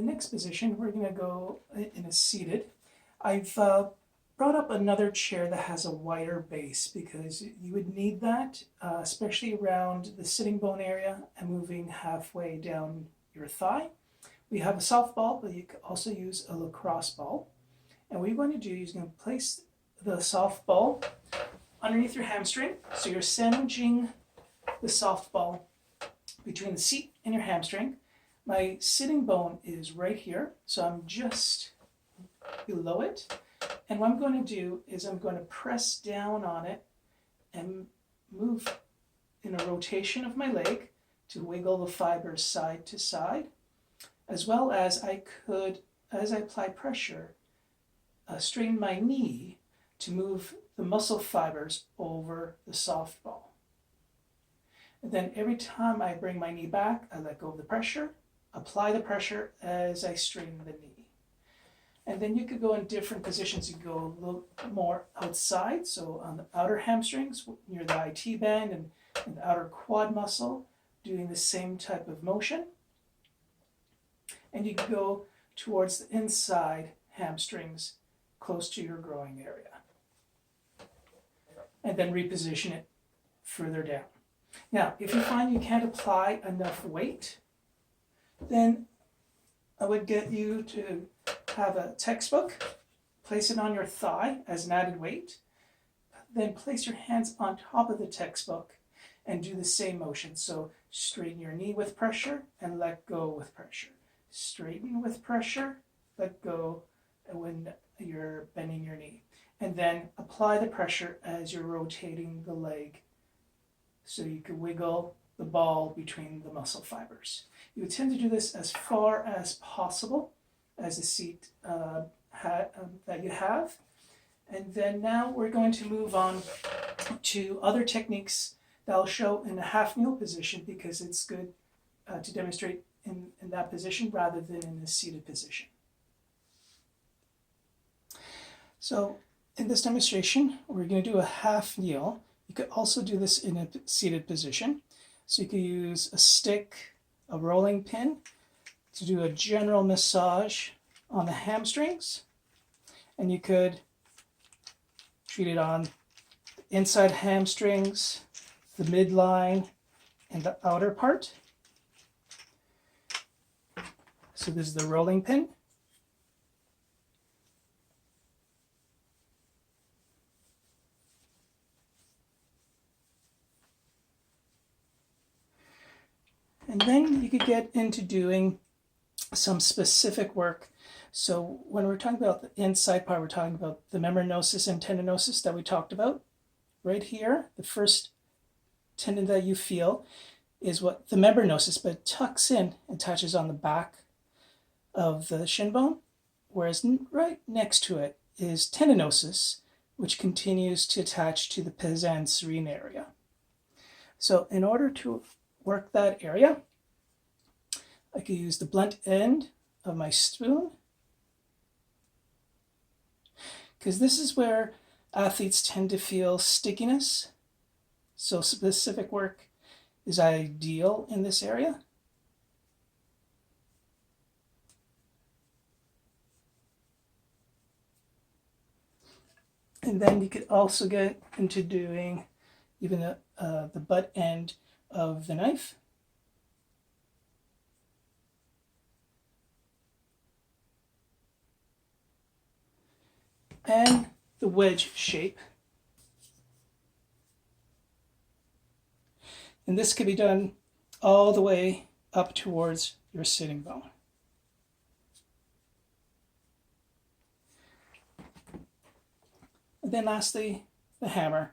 the next position, we're going to go in a seated. I've brought up another chair that has a wider base because you would need that, especially around the sitting bone area and moving halfway down your thigh. We have a softball, but you can also use a lacrosse ball. And what you're going to do is you're going to place the softball underneath your hamstring. So you're sandwiching the softball between the seat and your hamstring. My sitting bone is right here, so I'm just below it. And what I'm going to do is I'm going to press down on it and move in a rotation of my leg to wiggle the fibers side to side, as well as I could, as I apply pressure, straighten my knee to move the muscle fibers over the softball. And then every time I bring my knee back, I let go of the pressure, apply the pressure as I straighten the knee. And then you could go in different positions. You could go a little more outside, so on the outer hamstrings, near the IT band and the outer quad muscle, doing the same type of motion. And you could go towards the inside hamstrings, close to your groin area. And then reposition it further down. Now, if you find you can't apply enough weight, then I would get you to have a textbook, place it on your thigh as an added weight, then place your hands on top of the textbook and do the same motion. So straighten your knee with pressure and let go with pressure. Straighten with pressure, let go when you're bending your knee. And then apply the pressure as you're rotating the leg so you can wiggle the ball between the muscle fibers. You would tend to do this as far as possible as the seat that you have. And then now we're going to move on to other techniques that I'll show in a half kneel position because it's good to demonstrate in that position rather than in a seated position. So in this demonstration, we're going to do a half kneel. You could also do this in a seated position. So you could use a stick, a rolling pin to do a general massage on the hamstrings. And you could treat it on the inside hamstrings, the midline, and the outer part. So this is the rolling pin. And then you could get into doing some specific work. So when we're talking about the inside part, we're talking about the membranosus and tendinosus that we talked about. Right here, the first tendon that you feel is what the membranosus, but it tucks in and touches on the back of the shin bone, whereas right next to it is tendinosus, which continues to attach to the pes anserine area. So in order to work that area, I could use the blunt end of my spoon, because this is where athletes tend to feel stickiness. So specific work is ideal in this area. And then you could also get into doing even the butt end of the knife. And the wedge shape. And this can be done all the way up towards your sitting bone. And then lastly, the hammer.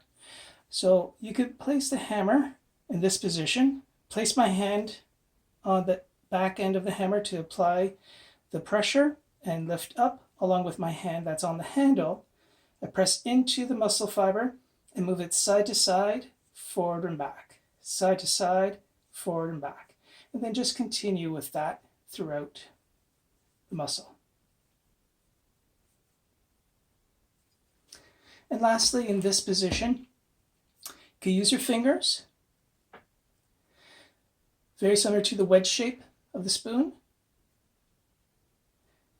So you could place the hammer in this position, place my hand on the back end of the hammer to apply the pressure and lift up along with my hand that's on the handle. I press into the muscle fiber and move it side to side, forward and back, side to side, forward and back. And then just continue with that throughout the muscle. And lastly, in this position, you can use your fingers, very similar to the wedge shape of the spoon.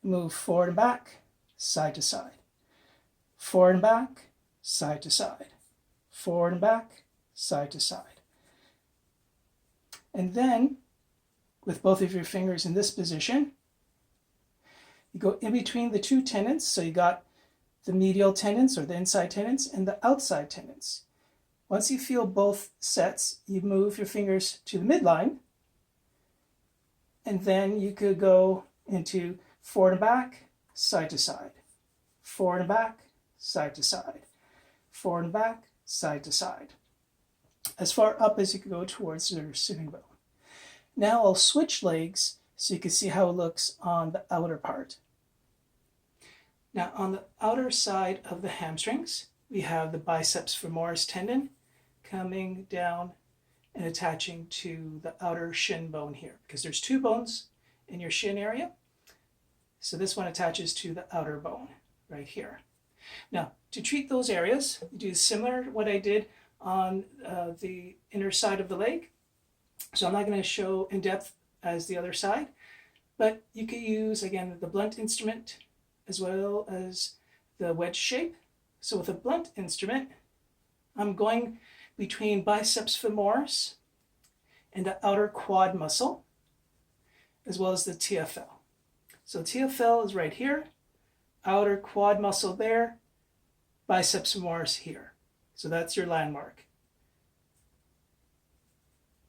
move forward and back, side to side. Forward and back, side to side. Forward and back, side to side. And then, with both of your fingers in this position, you go in between the two tendons. So you got the medial tendons or the inside tendons and the outside tendons. Once you feel both sets, you move your fingers to the midline, and then you could go into forward and back, side to side. Forward and back, side to side. Forward and back, side to side. As far up as you can go towards your sitting bone. Now I'll switch legs so you can see how it looks on the outer part. Now on the outer side of the hamstrings, we have the biceps femoris tendon coming down and attaching to the outer shin bone here, because there's two bones in your shin area. So this one attaches to the outer bone right here. Now, to treat those areas, you do similar to what I did on the inner side of the leg. So I'm not going to show in depth as the other side, but you could use, again, the blunt instrument as well as the wedge shape. So with a blunt instrument, I'm going between biceps femoris and the outer quad muscle, as well as the TFL. So TFL is right here, outer quad muscle there, biceps femoris here. So that's your landmark.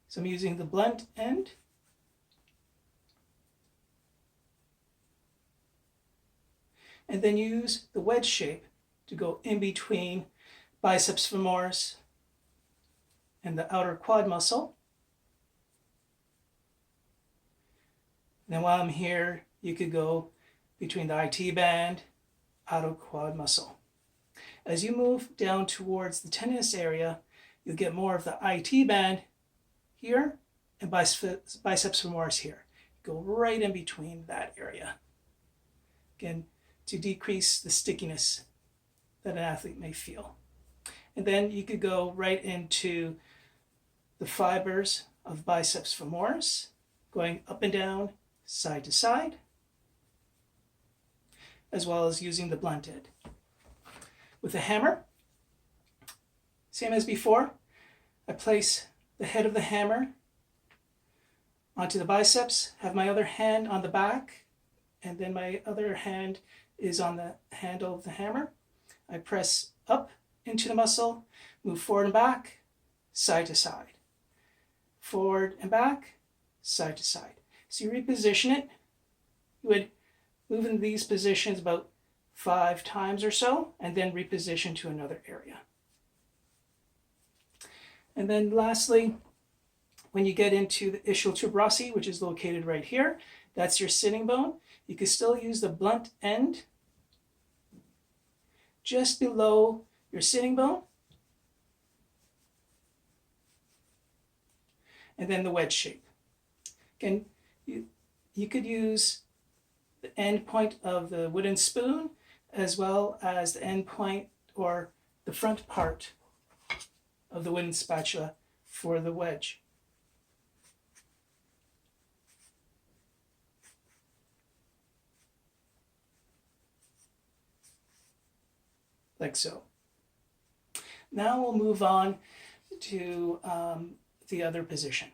So I'm using the blunt end. And then use the wedge shape to go in between biceps femoris and the outer quad muscle. And then while I'm here, you could go between the IT band, outer quad muscle. As you move down towards the tennis area, you'll get more of the IT band here and biceps femoris here. Go right in between that area. Again, to decrease the stickiness that an athlete may feel. And then you could go right into the fibers of biceps femoris, going up and down, side to side, as well as using the blunt end. With a hammer, same as before, I place the head of the hammer onto the biceps, have my other hand on the back, and then my other hand is on the handle of the hammer. I press up into the muscle, move forward and back, side to side. Forward and back, side to side. So you reposition it. You would move in these positions about 5 times or so, and then reposition to another area. And then lastly, when you get into the ischial tuberosity, which is located right here, that's your sitting bone. You can still use the blunt end just below your sitting bone. And then the wedge shape. Again, you could use the end point of the wooden spoon as well as the end point or the front part of the wooden spatula for the wedge. Like so. Now we'll move on to the other position.